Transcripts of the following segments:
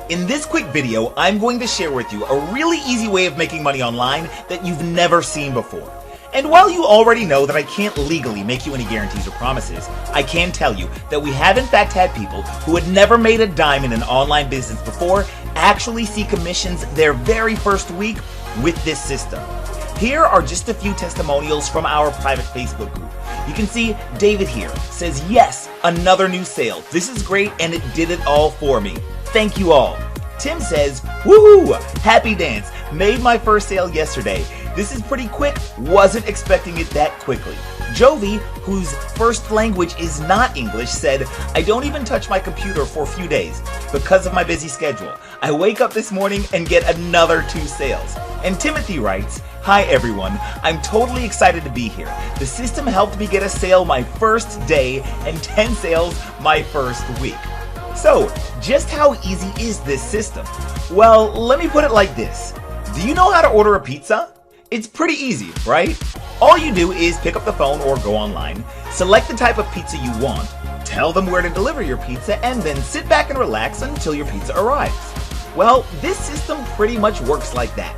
In this quick video, I'm going to share with you a really easy way of making money online that you've never seen before. And while you already know that I can't legally make you any guarantees or promises, I can tell you that we have in fact had people who had never made a dime in an online business before actually see commissions their very first week with this system. Here are just a few testimonials from our private Facebook group. You can see David here says, "Yes, another new sale. This is great and it did it all for me. Thank you all." Tim says, "Woohoo! Happy dance. Made my first sale yesterday. This is pretty quick. Wasn't expecting it that quickly." Jovi, whose first language is not English, said, "I don't even touch my computer for a few days because of my busy schedule. I wake up this morning and get another 2 sales." And Timothy writes, "Hi everyone, I'm totally excited to be here. The system helped me get a sale my first day and 10 sales my first week." So, just how easy is this system? Well, let me put it like this. Do you know how to order a pizza? It's pretty easy, right? All you do is pick up the phone or go online, select the type of pizza you want, tell them where to deliver your pizza, and then sit back and relax until your pizza arrives. Well, this system pretty much works like that.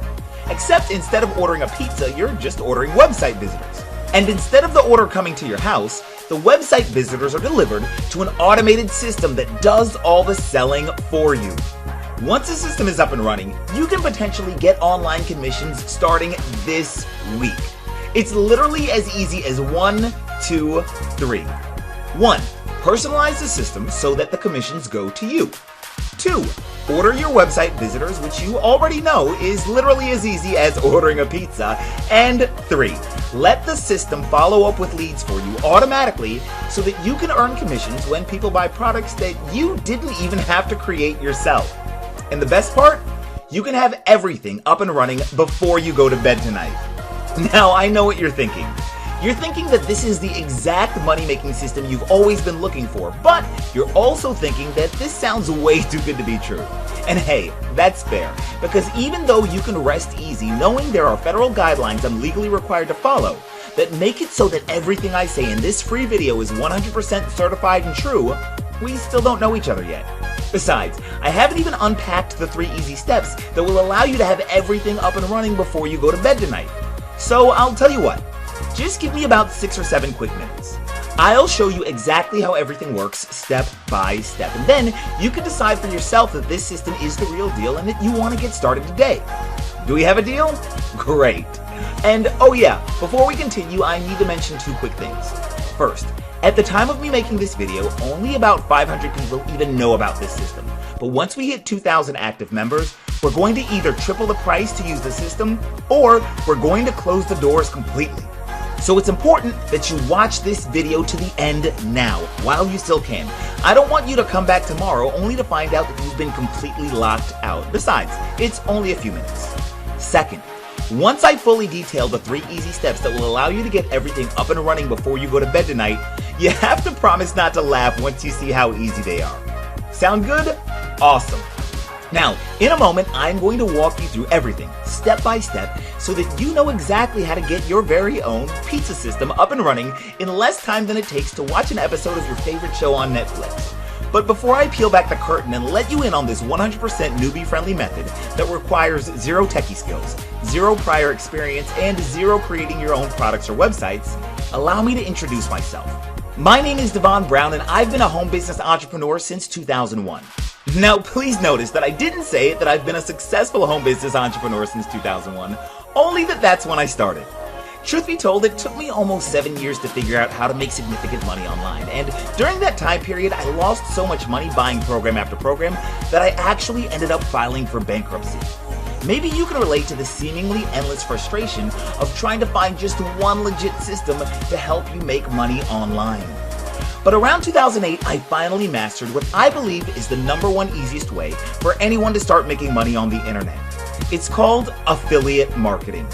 Except instead of ordering a pizza, you're just ordering website visitors. And instead of the order coming to your house, the website visitors are delivered to an automated system that does all the selling for you. Once the system is up and running, you can potentially get online commissions starting this week. It's literally as easy as 1, 2, 3. 1. Personalize the system so that the commissions go to you. 2. Order your website visitors, which you already know is literally as easy as ordering a pizza. And 3. Let the system follow up with leads for you automatically so that you can earn commissions when people buy products that you didn't even have to create yourself. And the best part? You can have everything up and running before you go to bed tonight. Now, I know what you're thinking. You're thinking that this is the exact money-making system you've always been looking for, but you're also thinking that this sounds way too good to be true. And hey, that's fair, because even though you can rest easy knowing there are federal guidelines I'm legally required to follow that make it so that everything I say in this free video is 100% certified and true, we still don't know each other yet. Besides, I haven't even unpacked the 3 easy steps that will allow you to have everything up and running before you go to bed tonight. So I'll tell you what. Just give me about 6 or 7 quick minutes. I'll show you exactly how everything works step by step, and then you can decide for yourself that this system is the real deal and that you want to get started today. Do we have a deal? Great. And oh yeah, before we continue, I need to mention 2 quick things. First, at the time of me making this video, only about 500 people even know about this system. But once we hit 2,000 active members, we're going to either triple the price to use the system, or we're going to close the doors completely. So it's important that you watch this video to the end now, while you still can. I don't want you to come back tomorrow only to find out that you've been completely locked out. Besides, it's only a few minutes. Second, once I fully detail the 3 easy steps that will allow you to get everything up and running before you go to bed tonight, you have to promise not to laugh once you see how easy they are. Sound good? Awesome. Now, in a moment, I'm going to walk you through everything, step by step, so that you know exactly how to get your very own pizza system up and running in less time than it takes to watch an episode of your favorite show on Netflix. But before I peel back the curtain and let you in on this 100% newbie-friendly method that requires 0 techie skills, 0 prior experience, and 0 creating your own products or websites, allow me to introduce myself. My name is Devon Brown, and I've been a home business entrepreneur since 2001. Now, please notice that I didn't say that I've been a successful home business entrepreneur since 2001, only that that's when I started. Truth be told, it took me almost 7 years to figure out how to make significant money online, and during that time period, I lost so much money buying program after program that I actually ended up filing for bankruptcy. Maybe you can relate to the seemingly endless frustration of trying to find just one legit system to help you make money online. But around 2008, I finally mastered what I believe is the #1 easiest way for anyone to start making money on the internet. It's called affiliate marketing.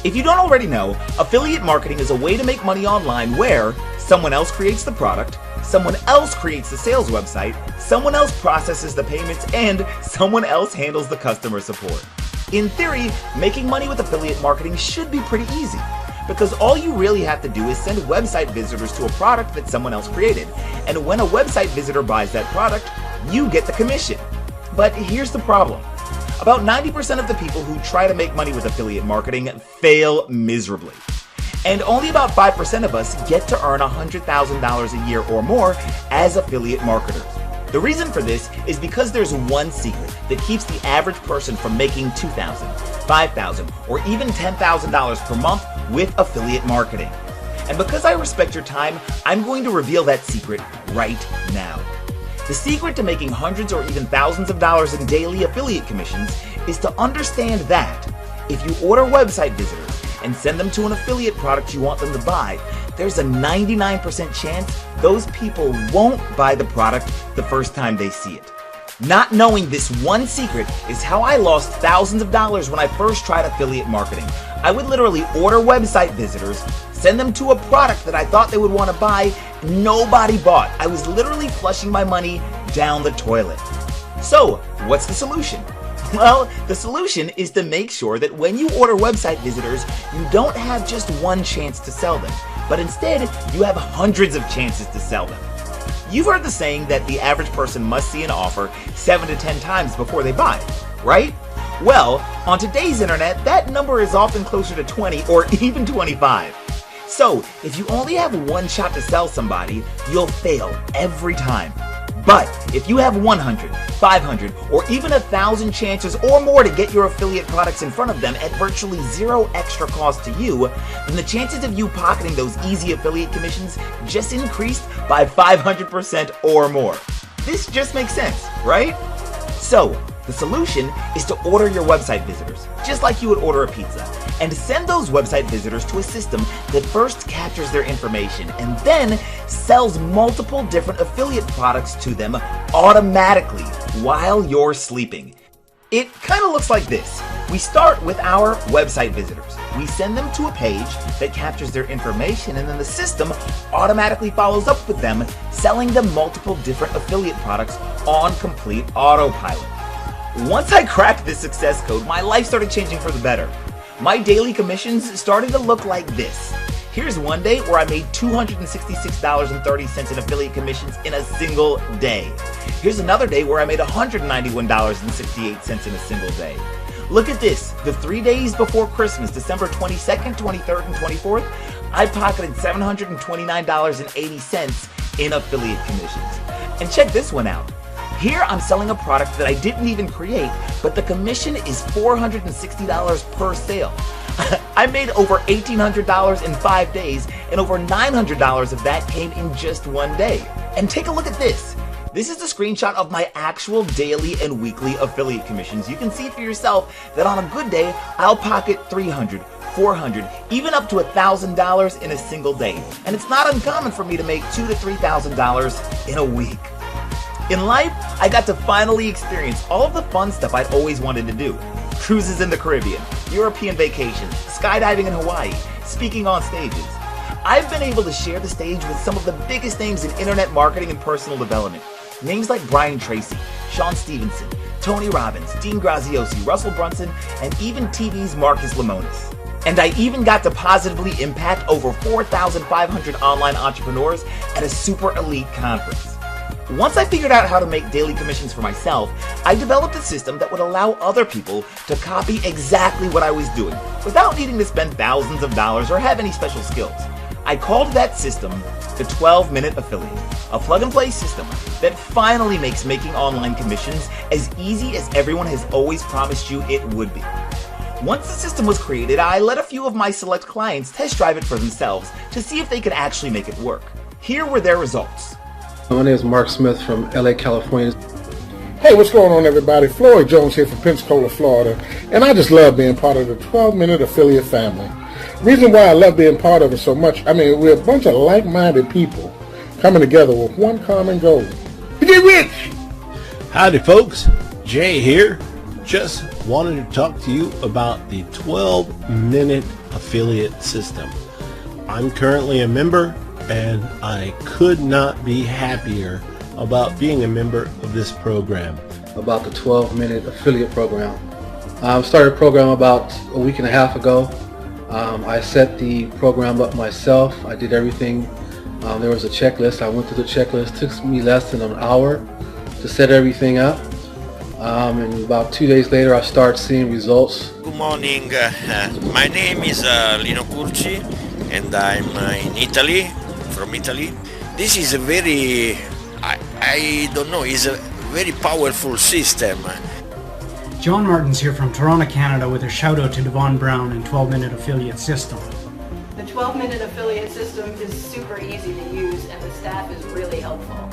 If you don't already know, affiliate marketing is a way to make money online where someone else creates the product, someone else creates the sales website, someone else processes the payments, and someone else handles the customer support. In theory, making money with affiliate marketing should be pretty easy, because all you really have to do is send website visitors to a product that someone else created, and when a website visitor buys that product, you get the commission. But here's the problem. About 90% of the people who try to make money with affiliate marketing fail miserably. And only about 5% of us get to earn $100,000 a year or more as affiliate marketers. The reason for this is because there's one secret that keeps the average person from making $2,000, $5,000, or even $10,000 per month with affiliate marketing. And because I respect your time, I'm going to reveal that secret right now. The secret to making hundreds or even thousands of dollars in daily affiliate commissions is to understand that if you order website visitors and send them to an affiliate product you want them to buy, there's a 99% chance those people won't buy the product the first time they see it. Not knowing this one secret is how I lost thousands of dollars when I first tried affiliate marketing. I would literally order website visitors, send them to a product that I thought they would want to buy, nobody bought. I was literally flushing my money down the toilet. So, what's the solution? Well, the solution is to make sure that when you order website visitors, you don't have just one chance to sell them, but instead, you have hundreds of chances to sell them. You've heard the saying that the average person must see an offer 7 to 10 times before they buy, right? Well, on today's internet, that number is often closer to 20 or even 25. So, if you only have one shot to sell somebody, you'll fail every time. But if you have 100, 500, or even 1,000 chances or more to get your affiliate products in front of them at virtually zero extra cost to you, then the chances of you pocketing those easy affiliate commissions just increased by 500% or more. This just makes sense, right? So, the solution is to order your website visitors, just like you would order a pizza, and send those website visitors to a system that first captures their information and then sells multiple different affiliate products to them automatically while you're sleeping. It kind of looks like this. We start with our website visitors. We send them to a page that captures their information, and then the system automatically follows up with them, selling them multiple different affiliate products on complete autopilot. Once I cracked this success code, my life started changing for the better. My daily commissions started to look like this. Here's one day where I made $266.30 in affiliate commissions in a single day. Here's another day where I made $191.68 in a single day. Look at this. The 3 days before Christmas, December 22nd, 23rd, and 24th, I pocketed $729.80 in affiliate commissions. And check this one out. Here I'm selling a product that I didn't even create, but the commission is $460 per sale. I made over $1,800 in 5 days, and over $900 of that came in just one day. And take a look at this. This is a screenshot of my actual daily and weekly affiliate commissions. You can see for yourself that on a good day, I'll pocket $300, $400, even up to $1,000 in a single day. And it's not uncommon for me to make $2,000 to $3,000 in a week. In life, I got to finally experience all of the fun stuff I'd always wanted to do. Cruises in the Caribbean, European vacations, skydiving in Hawaii, speaking on stages. I've been able to share the stage with some of the biggest names in internet marketing and personal development. Names like Brian Tracy, Sean Stevenson, Tony Robbins, Dean Graziosi, Russell Brunson, and even TV's Marcus Lemonis. And I even got to positively impact over 4,500 online entrepreneurs at a super elite conference. Once I figured out how to make daily commissions for myself, I developed a system that would allow other people to copy exactly what I was doing without needing to spend thousands of dollars or have any special skills. I called that system the 12-Minute Affiliate, a plug-and-play system that finally makes making online commissions as easy as everyone has always promised you it would be. Once the system was created, I let a few of my select clients test drive it for themselves to see if they could actually make it work. Here were their results. My name is Mark Smith from LA, California. Hey, what's going on, everybody? Floyd Jones here from Pensacola, Florida, and I just love being part of the 12-Minute Affiliate family. Reason why I love being part of it so much, we're a bunch of like-minded people coming together with one common goal: to get rich! Howdy folks, Jay here. Just wanted to talk to you about the 12-Minute Affiliate System. I'm currently a member, and I could not be happier about being a member of this program. About the 12-Minute Affiliate Program. I started the program about a week and a half ago. I set the program up myself. I did everything. There was a checklist. I went through the checklist. It took me less than an hour to set everything up. And about 2 days later, I start seeing results. Good morning. My name is Lino Curci, and I'm in Italy, from Italy. This is a very, I don't know, is a very powerful system. John Martin's here from Toronto, Canada, with a shout out to Devon Brown and 12-Minute Affiliate System. The 12-Minute Affiliate System is super easy to use, and the staff is really helpful.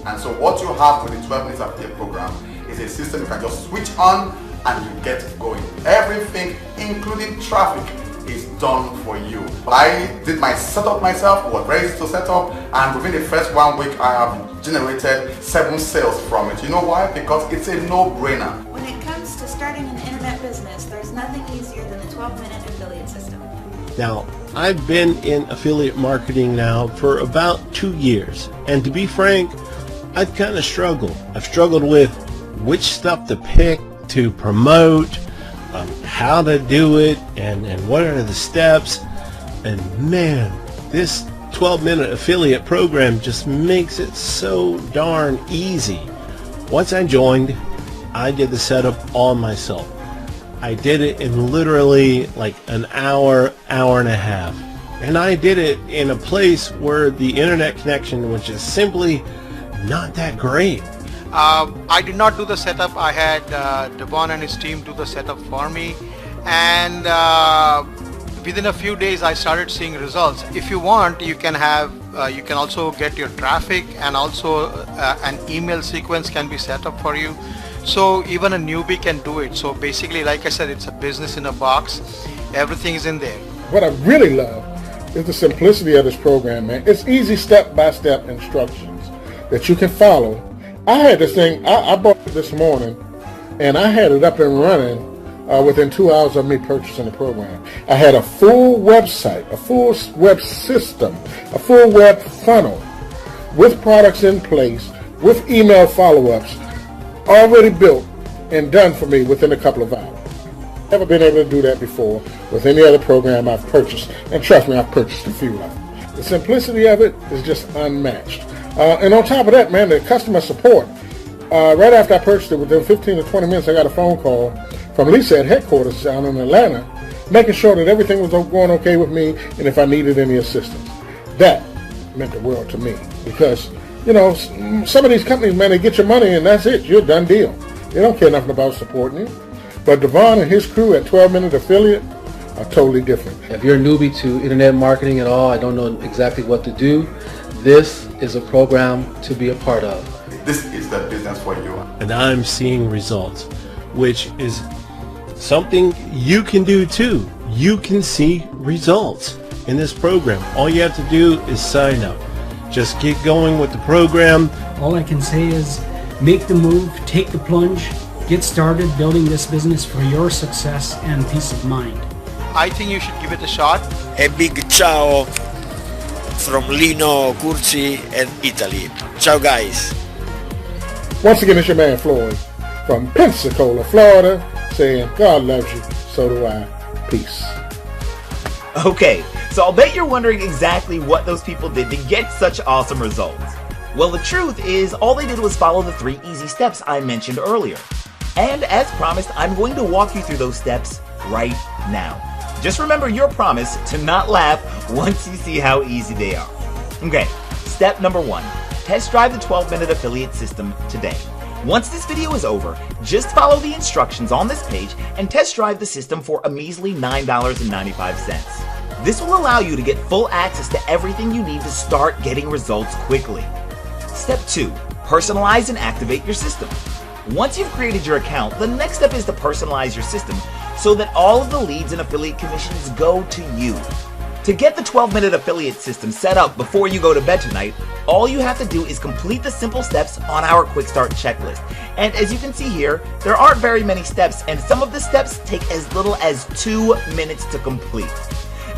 And so what you have with the 12 Minutes Affiliate program is a system you can just switch on and you get going. Everything, including traffic, is done for you. I did my setup myself, was very easy to set up, and within the first 1 week I have generated 7 sales from it. You know why? Because it's a no-brainer. When it comes to starting an internet business, there's nothing easier than the 12-Minute Affiliate System. Now, I've been in affiliate marketing now for about 2 years, and to be frank, I've kind of struggled. I've struggled with which stuff to pick to promote, how to do it, and what are the steps. And man, this 12-minute affiliate program just makes it so darn easy. Once I joined, I did the setup all myself. I did it in literally like an hour, hour and a half. And I did it in a place where the internet connection was just simply not that great. I did not do the setup. I had Devon and his team do the setup for me, and within a few days I started seeing results. If you want, you can have you can also get your traffic, and also an email sequence can be set up for you, so even a newbie can do it. So basically, like I said, it's a business in a box. Everything is in there. What I really love is the simplicity of this program, man. It's easy step-by-step instructions that you can follow. I had this thing, I bought it this morning, and I had it up and running within 2 hours of me purchasing the program. I had a full website, a full web system, a full web funnel with products in place, with email follow-ups, already built and done for me within a couple of hours. Never been able to do that before with any other program I've purchased, and trust me, I've purchased a few of them. The simplicity of it is just unmatched. And on top of that, man, the customer support. Right after I purchased it, within 15 to 20 minutes, I got a phone call from Lisa at headquarters down in Atlanta, making sure that everything was going okay with me and if I needed any assistance. That meant the world to me, because, you know, some of these companies, man, they get your money and that's it. You're a done deal. They don't care nothing about supporting you. But Devon and his crew at 12-Minute Affiliate are totally different. If you're a newbie to internet marketing at all, I don't know exactly what to do, this is a program to be a part of. This is the business for you. And I'm seeing results, which is something you can do too. You can see results in this program. All you have to do is sign up. Just get going with the program. All I can say is make the move, take the plunge, get started building this business for your success and peace of mind. I think you should give it a shot. A big ciao from Lino Curci and Italy. Ciao guys. Once again, it's your man Floyd from Pensacola, Florida, saying God loves you, so do I. Peace. Okay, so I'll bet you're wondering exactly what those people did to get such awesome results. Well, the truth is, all they did was follow the 3 easy steps I mentioned earlier. And as promised, I'm going to walk you through those steps right now. Just remember your promise to not laugh once you see how easy they are. Okay, step number 1. Test drive the 12-Minute Affiliate System today. Once this video is over, just follow the instructions on this page and test drive the system for a measly $9.95. This will allow you to get full access to everything you need to start getting results quickly. Step 2. Personalize and activate your system. Once you've created your account, the next step is to personalize your system so that all of the leads and affiliate commissions go to you. To get the 12-Minute Affiliate System set up before you go to bed tonight, all you have to do is complete the simple steps on our Quick Start checklist. And as you can see here, there aren't very many steps, and some of the steps take as little as 2 minutes to complete.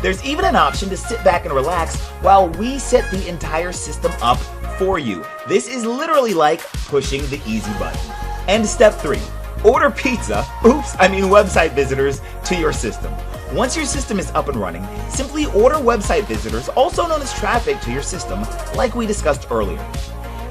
There's even an option to sit back and relax while we set the entire system up for you. This is literally like pushing the easy button. And step 3, order website visitors to your system. Once your system is up and running, simply order website visitors, also known as traffic, to your system, like we discussed earlier.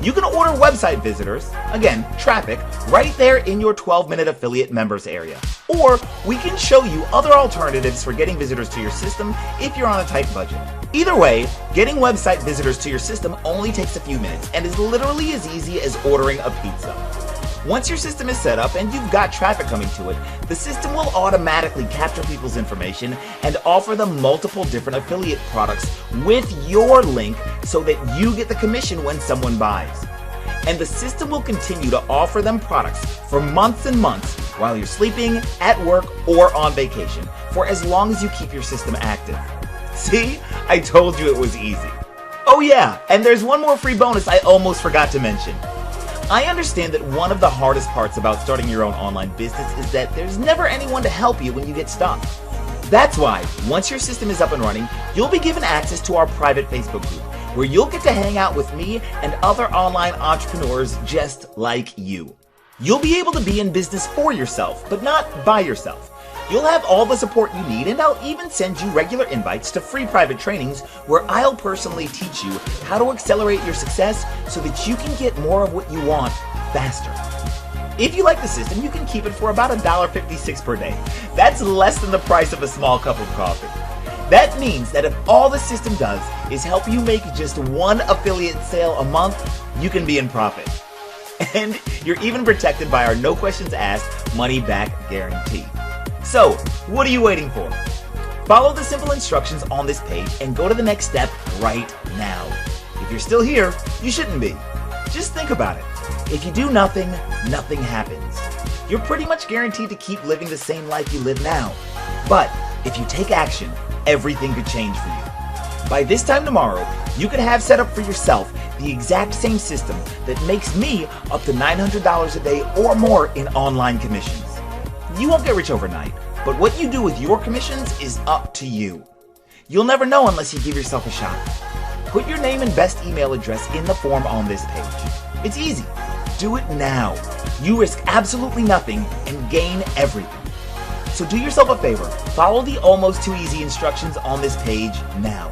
You can order website visitors, again, traffic, right there in your 12-minute affiliate members area. Or we can show you other alternatives for getting visitors to your system if you're on a tight budget. Either way, getting website visitors to your system only takes a few minutes and is literally as easy as ordering a pizza. Once your system is set up and you've got traffic coming to it, the system will automatically capture people's information and offer them multiple different affiliate products with your link so that you get the commission when someone buys. And the system will continue to offer them products for months and months while you're sleeping, at work, or on vacation for as long as you keep your system active. See? I told you it was easy. Oh yeah, and there's one more free bonus I almost forgot to mention. I understand that one of the hardest parts about starting your own online business is that there's never anyone to help you when you get stuck. That's why, once your system is up and running, you'll be given access to our private Facebook group, where you'll get to hang out with me and other online entrepreneurs just like you. You'll be able to be in business for yourself, but not by yourself. You'll have all the support you need, and I'll even send you regular invites to free private trainings where I'll personally teach you how to accelerate your success so that you can get more of what you want faster. If you like the system, you can keep it for about $1.56 per day. That's less than the price of a small cup of coffee. That means that if all the system does is help you make just one affiliate sale a month, you can be in profit. And you're even protected by our no questions asked money back guarantee. So, what are you waiting for? Follow the simple instructions on this page and go to the next step right now. If you're still here, you shouldn't be. Just think about it. If you do nothing, nothing happens. You're pretty much guaranteed to keep living the same life you live now. But if you take action, everything could change for you. By this time tomorrow, you could have set up for yourself the exact same system that makes me up to $900 a day or more in online commissions. You won't get rich overnight, but what you do with your commissions is up to you. You'll never know unless you give yourself a shot. Put your name and best email address in the form on this page. It's easy. Do it now. You risk absolutely nothing and gain everything. So do yourself a favor. Follow the almost too easy instructions on this page now.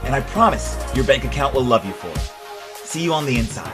And I promise your bank account will love you for it. See you on the inside.